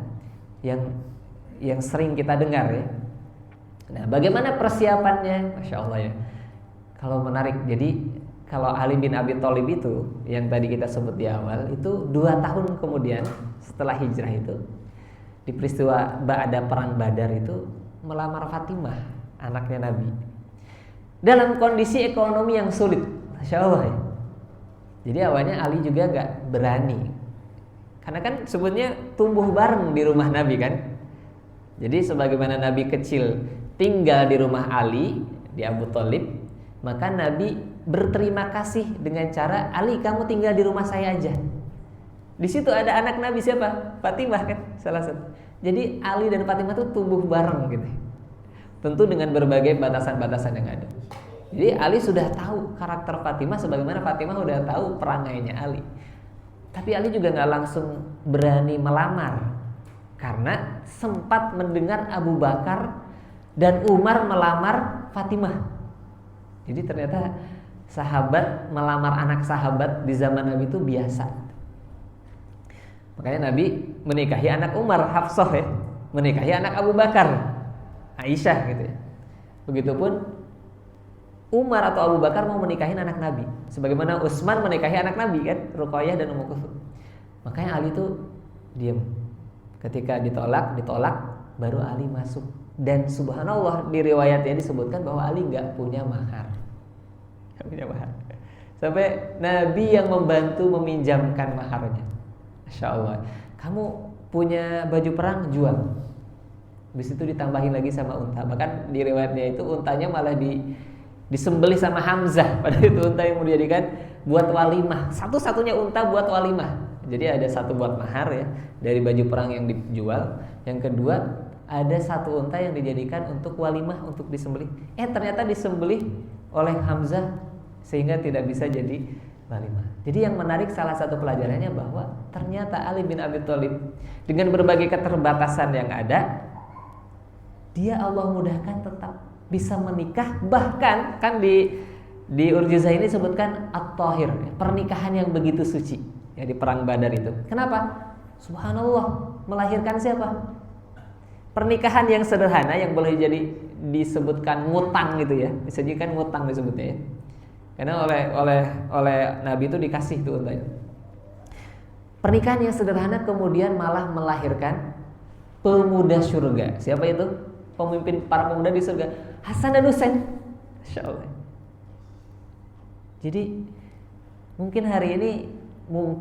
yang sering kita dengar ya. Nah, bagaimana persiapannya? Masya Allah ya. Kalau menarik, jadi kalau Ali bin Abi Thalib itu yang tadi kita sebut di awal, itu 2 tahun kemudian setelah hijrah itu, di peristiwa Ba'da perang Badar itu, melamar Fatimah, anaknya Nabi, dalam kondisi ekonomi yang sulit. Masya Allah ya. Jadi awalnya Ali juga gak berani, karena kan sebetulnya tumbuh bareng di rumah Nabi kan. Jadi sebagaimana Nabi kecil tinggal di rumah Ali, di Abu Thalib, maka Nabi berterima kasih dengan cara, Ali kamu tinggal di rumah saya aja. Di situ ada anak Nabi siapa? Fatimah kan salah satu. Jadi Ali dan Fatimah itu tumbuh bareng gitu. Tentu dengan berbagai batasan-batasan yang ada. Jadi Ali sudah tahu karakter Fatimah sebagaimana Fatimah sudah tahu perangainya Ali. Tapi Ali juga nggak langsung berani melamar, karena sempat mendengar Abu Bakar dan Umar melamar Fatimah. Jadi ternyata sahabat melamar anak sahabat di zaman Nabi itu biasa. Makanya Nabi menikahi anak Umar, Hafsah ya, menikahi anak Abu Bakar, Aisyah gitu ya. Begitupun Umar atau Abu Bakar mau menikahi anak Nabi, sebagaimana Utsman menikahi anak Nabi kan, Ruqayyah dan Ummu Kulthum. Makanya Ali itu diam. Ketika ditolak, baru Ali masuk. Dan subhanallah di riwayatnya disebutkan bahwa Ali nggak punya mahar. Sampai Nabi yang membantu meminjamkan maharnya. Masya Allah. Kamu punya baju perang, jual. Habis itu ditambahin lagi sama unta. Bahkan di riwayatnya itu untanya malah disembelih sama Hamzah. Pada itu unta yang mau dijadikan buat walimah. Satu-satunya unta buat walimah. Jadi ada satu buat mahar ya, dari baju perang yang dijual. Yang kedua, ada satu unta yang dijadikan untuk walimah, untuk disembelih. Ternyata disembelih oleh Hamzah sehingga tidak bisa jadi walimah. Jadi yang menarik salah satu pelajarannya bahwa ternyata Ali bin Abi Thalib dengan berbagai keterbatasan yang ada, dia Allah mudahkan tetap bisa menikah. Bahkan kan di Urjuzah ini disebutkan at-tahir, pernikahan yang begitu suci ya di perang Badar itu. Kenapa? Subhanallah, melahirkan siapa? Pernikahan yang sederhana yang boleh jadi disebutkan ngutang gitu ya, disajikan ngutang disebutnya ya. Karena oleh Nabi itu dikasih tuh untanya. Pernikahan yang sederhana kemudian malah melahirkan pemuda surga. Siapa itu? Pemimpin para pemuda di surga, Hasan dan Husain. Masya Allah. Jadi mungkin hari ini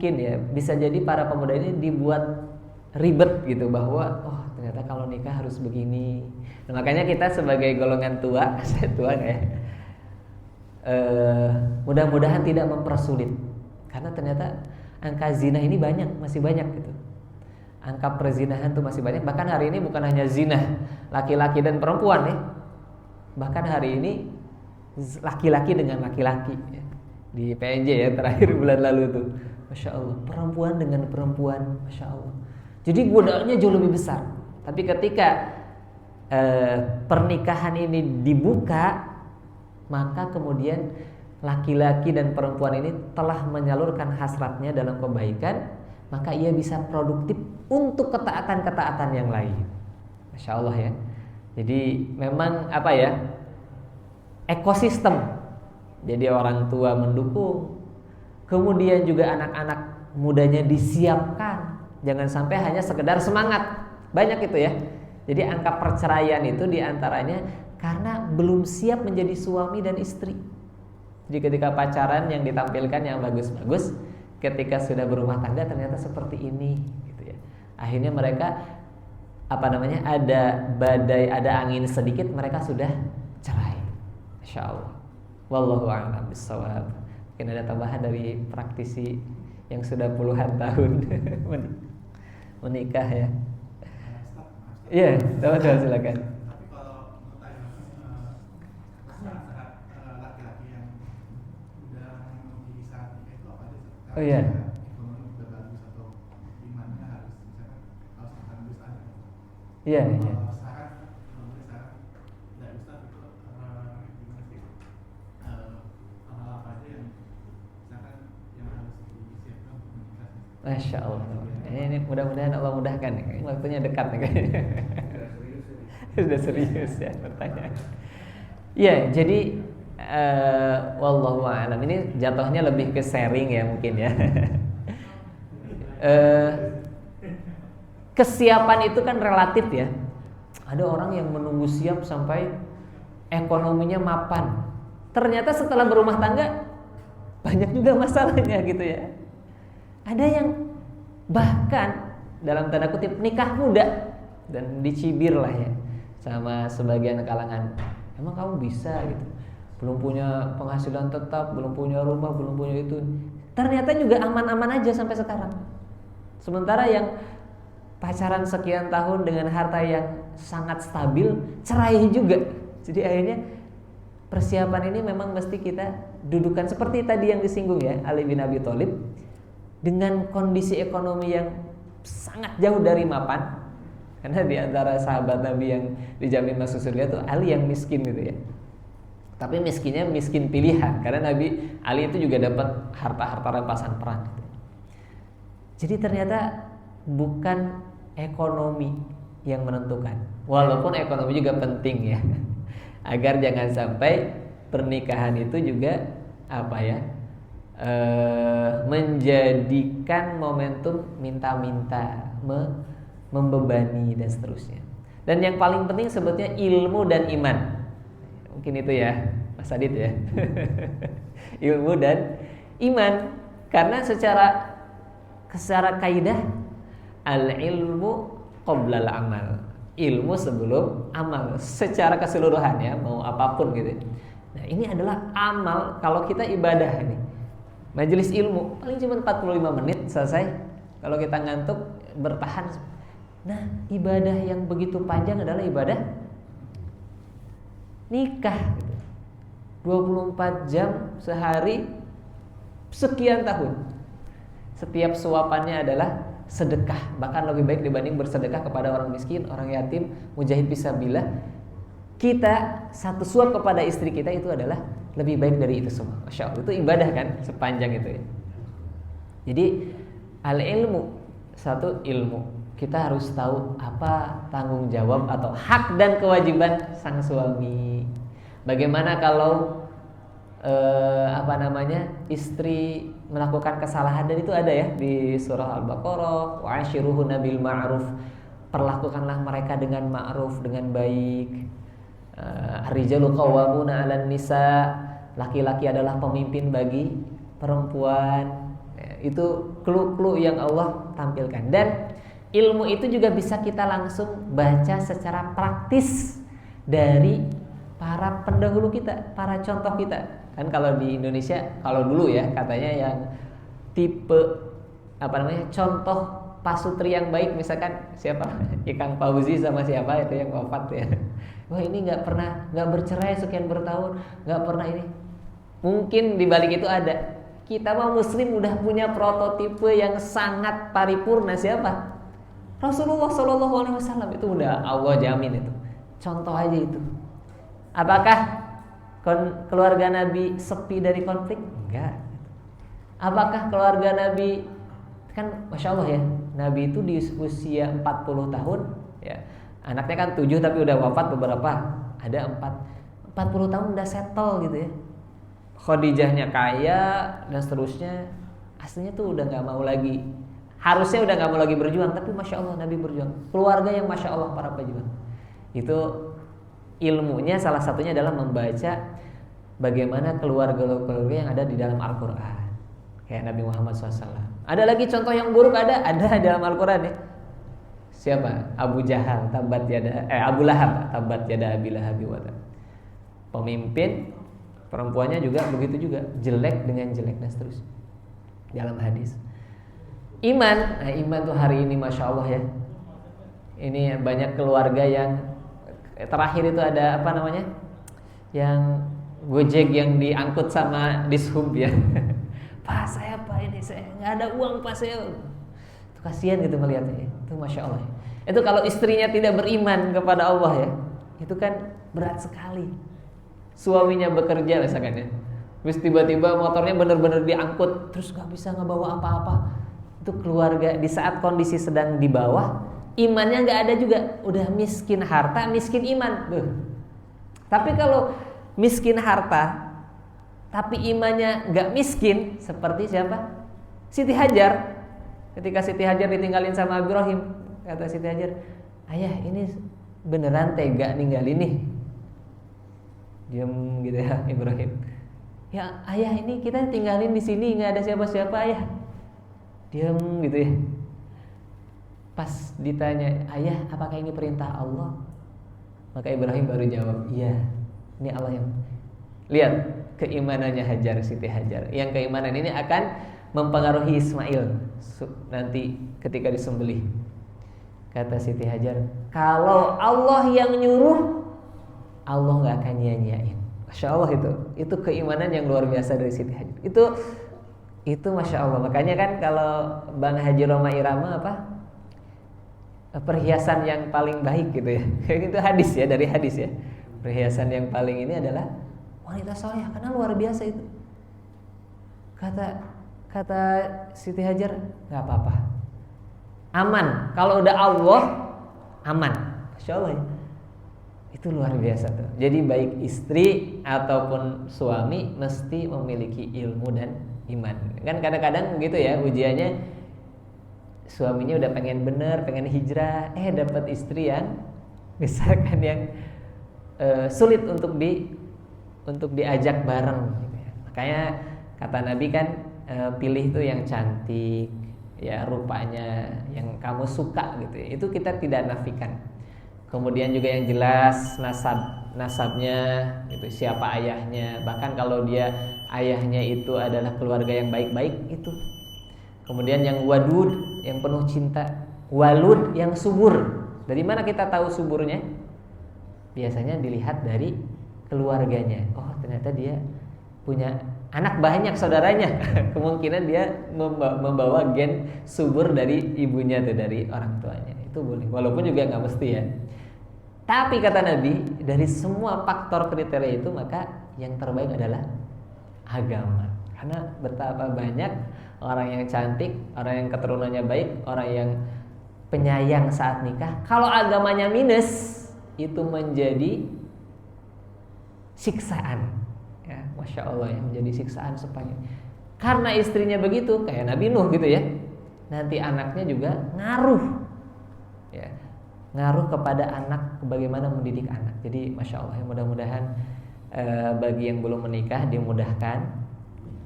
ya bisa jadi para pemuda ini dibuat ribet gitu bahwa ternyata kalau nikah harus begini. Nah, makanya kita sebagai golongan tua, saya tua nggak ya? Mudah-mudahan tidak mempersulit, karena ternyata angka zina ini masih banyak gitu. Angka perzinahan tuh masih banyak. Bahkan hari ini bukan hanya zina laki-laki dan perempuan ya. Bahkan hari ini laki-laki dengan laki-laki ya. Di PNJ ya terakhir bulan lalu tuh, Masya Allah, perempuan dengan perempuan, Masya Allah. Jadi godaannya jauh lebih besar. Tapi ketika pernikahan ini dibuka, maka kemudian laki-laki dan perempuan ini telah menyalurkan hasratnya dalam kebaikan, maka ia bisa produktif untuk ketaatan-ketaatan yang lain. Masya Allah ya. Jadi memang ekosistem. Jadi orang tua mendukung, kemudian juga anak-anak mudanya disiapkan. Jangan sampai hanya sekedar semangat. Banyak itu ya. Jadi angka perceraian itu diantaranya karena belum siap menjadi suami dan istri. Jadi ketika pacaran yang ditampilkan yang bagus-bagus, ketika sudah berumah tangga ternyata seperti ini gitu ya. Akhirnya mereka ada badai, ada angin sedikit, mereka sudah cerai. Masya Allah. Wallahu a'lam bishawab. Mungkin ada tambahan dari praktisi yang sudah puluhan tahun menikah ya. Iya, silakan. Tapi kalau saat laki-laki yang udah memiliki saat nikah itu apa aja? Oh iya. Ekonomi udah bagus atau imannya harus ada. Iya. Sekarang dari Ustaz itu gimana sih? Hal apa aja yang harus disiapkan untuk menikah? Masya Allah. Ini mudah-mudahan Allah mudahkan. Waktunya dekat nih kayaknya. Sudah serius ya pertanyaan. Ya, jadi wallahu a'lam. Ini jatuhnya lebih ke sharing ya mungkin ya. Kesiapan itu kan relatif ya. Ada orang yang menunggu siap sampai ekonominya mapan. Ternyata setelah berumah tangga banyak juga masalahnya gitu ya. Ada yang bahkan dalam tanda kutip nikah muda dan dicibir lah ya sama sebagian kalangan. Emang kamu bisa gitu? Belum punya penghasilan tetap, belum punya rumah, belum punya itu. Ternyata juga aman-aman aja sampai sekarang. Sementara yang pacaran sekian tahun dengan harta yang sangat stabil, cerai juga. Jadi akhirnya persiapan ini memang mesti kita dudukan seperti tadi yang disinggung ya, Ali bin Abi Thalib. Dengan kondisi ekonomi yang sangat jauh dari mapan, karena di antara sahabat Nabi yang dijamin masuk surga itu Ali yang miskin gitu ya. Tapi miskinnya miskin pilihan, karena Nabi Ali itu juga dapat harta-harta rampasan perang. Jadi ternyata bukan ekonomi yang menentukan, walaupun ekonomi juga penting ya, agar jangan sampai pernikahan itu juga menjadikan momentum minta-minta, membebani dan seterusnya. Dan yang paling penting sebetulnya ilmu dan iman. Mungkin itu ya Mas Adit ya. Ilmu dan iman. Karena secara kaidah al-ilmu qoblal amal. Ilmu sebelum amal secara keseluruhan ya, mau apapun gitu. Nah, ini adalah amal. Kalau kita ibadah ini, majelis ilmu paling cuma 45 menit selesai. Kalau kita ngantuk bertahan. Nah, ibadah yang begitu panjang adalah ibadah nikah gitu. 24 jam sehari sekian tahun. Setiap suapannya adalah sedekah, bahkan lebih baik dibanding bersedekah kepada orang miskin, orang yatim, mujahid fisabilillah. Kita satu suap kepada istri kita itu adalah lebih baik dari itu semua. Masya Allah, itu ibadah kan sepanjang itu ya. Jadi al-ilmu, satu ilmu. Kita harus tahu apa tanggung jawab atau hak dan kewajiban sang suami. Bagaimana kalau istri melakukan kesalahan, dan itu ada ya di surah Al-Baqarah, wa'ashiruhunna bil ma'ruf. Perlakukanlah mereka dengan ma'ruf, dengan baik. Ar-rijalu qawwamuna 'alan nisa. Laki-laki adalah pemimpin bagi perempuan. Itu clue-clue yang Allah tampilkan. Dan ilmu itu juga bisa kita langsung baca secara praktis dari para pendahulu kita, para contoh kita. Kan kalau di Indonesia, kalau dulu ya katanya yang tipe contoh pasutri yang baik, misalkan siapa? Ikang Fauzi sama siapa itu yang wafat ya. Wah, ini nggak bercerai sekian bertahun, nggak pernah ini. Mungkin di balik itu ada kita mah muslim udah punya prototipe yang sangat paripurna. Siapa? Rasulullah SAW. Itu udah Allah jamin itu. Contoh aja itu. Apakah keluarga Nabi sepi dari konflik? Enggak. Apakah keluarga Nabi, kan Masya Allah ya, Nabi itu di usia 40 tahun ya, anaknya kan 7 tapi udah wafat beberapa, ada 40 tahun udah settle gitu ya. Khadijahnya kaya dan seterusnya. Aslinya tuh udah gak mau lagi, harusnya udah gak mau lagi berjuang, tapi Masya Allah Nabi berjuang. Keluarga yang Masya Allah para pejuang. Itu ilmunya salah satunya adalah membaca bagaimana keluarga-keluarga yang ada di dalam Al-Quran, kayak Nabi Muhammad SAW. Ada lagi contoh yang buruk, ada dalam Al-Quran ya. Siapa? Abu Jahal, Abu Lahab, tabat yada Abi Lahab wa tab. Pemimpin perempuannya juga begitu juga, jelek dengan jelek dan seterusnya. Dalam hadis. Iman tuh hari ini Masya Allah ya. Ini banyak keluarga yang terakhir itu ada yang Gojek yang diangkut sama Dishub ya. Pak saya nggak ada uang Pak saya. Itu kasihan gitu melihatnya. Itu Masya Allah. Itu kalau istrinya tidak beriman kepada Allah ya, itu kan berat sekali. Suaminya bekerja misalkan ya, terus tiba-tiba motornya benar-benar diangkut, terus nggak bisa ngebawa apa-apa. Itu keluarga di saat kondisi sedang di bawah, imannya nggak ada juga, udah miskin harta, miskin iman. Tapi kalau miskin harta tapi imannya nggak miskin, seperti siapa? Siti Hajar. Ketika Siti Hajar ditinggalin sama Ibrahim, kata Siti Hajar, ayah ini beneran tega ninggalin nih. Diam gitu ya Ibrahim. Ya ayah, ini kita tinggalin di sini nggak ada siapa-siapa ayah. Diam gitu ya. Pas ditanya, ayah apakah ini perintah Allah? Maka Ibrahim baru jawab, iya, ini Allah yang. Lihat keimanannya Hajar, Siti Hajar. Yang keimanan ini akan mempengaruhi Ismail nanti ketika disembelih. Kata Siti Hajar, kalau Allah yang nyuruh, Allah gak akan nyanyain. Masya Allah itu keimanan yang luar biasa dari Siti Hajar. Itu Masya Allah. Makanya kan kalau Bang Haji Roma Irama perhiasan yang paling baik gitu ya. Itu hadis ya, dari hadis ya. Perhiasan yang paling ini adalah wanita soleh karena luar biasa itu. Kata Siti Hajar, nggak apa-apa, aman. Kalau udah Allah aman, Masya Allah ya. Itu luar biasa tuh. Jadi baik istri ataupun suami mesti memiliki ilmu dan iman. Kan kadang-kadang begitu ya ujiannya, suaminya udah pengen bener, pengen hijrah, dapat istri yang misalkan yang sulit untuk diajak bareng gitu ya. Makanya kata Nabi kan, pilih tuh yang cantik ya, rupanya yang kamu suka gitu ya. Itu kita tidak nafikan. Kemudian juga yang jelas nasabnya gitu, siapa ayahnya. Bahkan kalau dia ayahnya itu adalah keluarga yang baik-baik itu. Kemudian yang wadud, yang penuh cinta. Walud, yang subur. Dari mana kita tahu suburnya? Biasanya dilihat dari keluarganya. Oh, ternyata dia punya anak banyak saudaranya. Kemungkinan dia membawa gen subur dari ibunya tuh, dari orang tuanya. Itu boleh. Walaupun juga nggak mesti ya. Tapi kata Nabi, dari semua faktor kriteria itu maka yang terbaik adalah agama. Karena betapa banyak orang yang cantik, orang yang keturunannya baik, orang yang penyayang saat nikah, kalau agamanya minus, itu menjadi siksaan. Ya, Masya Allah ya, menjadi siksaan sepanjang. Karena istrinya begitu, kayak Nabi Nuh gitu ya. Nanti anaknya juga ngaruh. Ya, ngaruh kepada anak, bagaimana mendidik anak. Jadi Masya Allah ya, mudah-mudahan bagi yang belum menikah dimudahkan,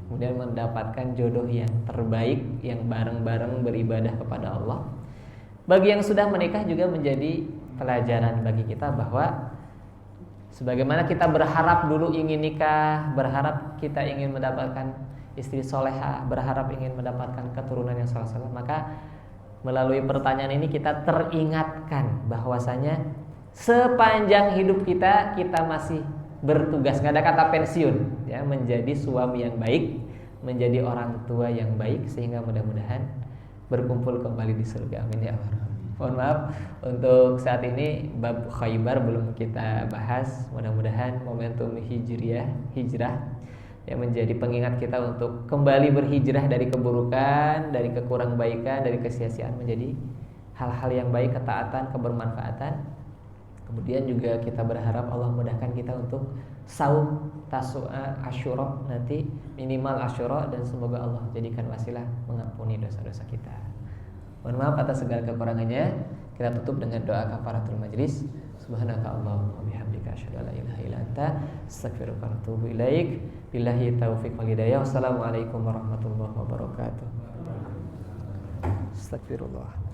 kemudian mendapatkan jodoh yang terbaik, yang bareng-bareng beribadah kepada Allah. Bagi yang sudah menikah juga menjadi pelajaran bagi kita bahwa sebagaimana kita berharap dulu ingin nikah, berharap kita ingin mendapatkan istri soleha, berharap ingin mendapatkan keturunan yang soleh-soleh, maka melalui pertanyaan ini kita teringatkan bahwasanya sepanjang hidup kita masih bertugas, nggak ada kata pensiun ya, menjadi suami yang baik, menjadi orang tua yang baik, sehingga mudah-mudahan berkumpul kembali di surga. Amin ya Allah. Mohon maaf untuk saat ini bab Khaybar belum kita bahas. Mudah-mudahan momentum hijrah yang menjadi pengingat kita untuk kembali berhijrah dari keburukan, dari kekurang-baikan, dari kesia-siaan menjadi hal-hal yang baik, ketaatan, kebermanfaatan. Kemudian juga kita berharap Allah mudahkan kita untuk saum Tasu'a, Asyura nanti, minimal Asyura, dan semoga Allah jadikan wasilah mengampuni dosa-dosa kita. Mohon maaf atas segala kekurangannya. Kita tutup dengan doa kafaratul majlis. Subhanaka Allahumma wa bihamdika asyhadu an la ilaha illa anta astaghfiruka wa atubu ilaik. Billahi taufiq wal hidayah. Wassalamualaikum warahmatullahi wabarakatuh. Astagfirullah.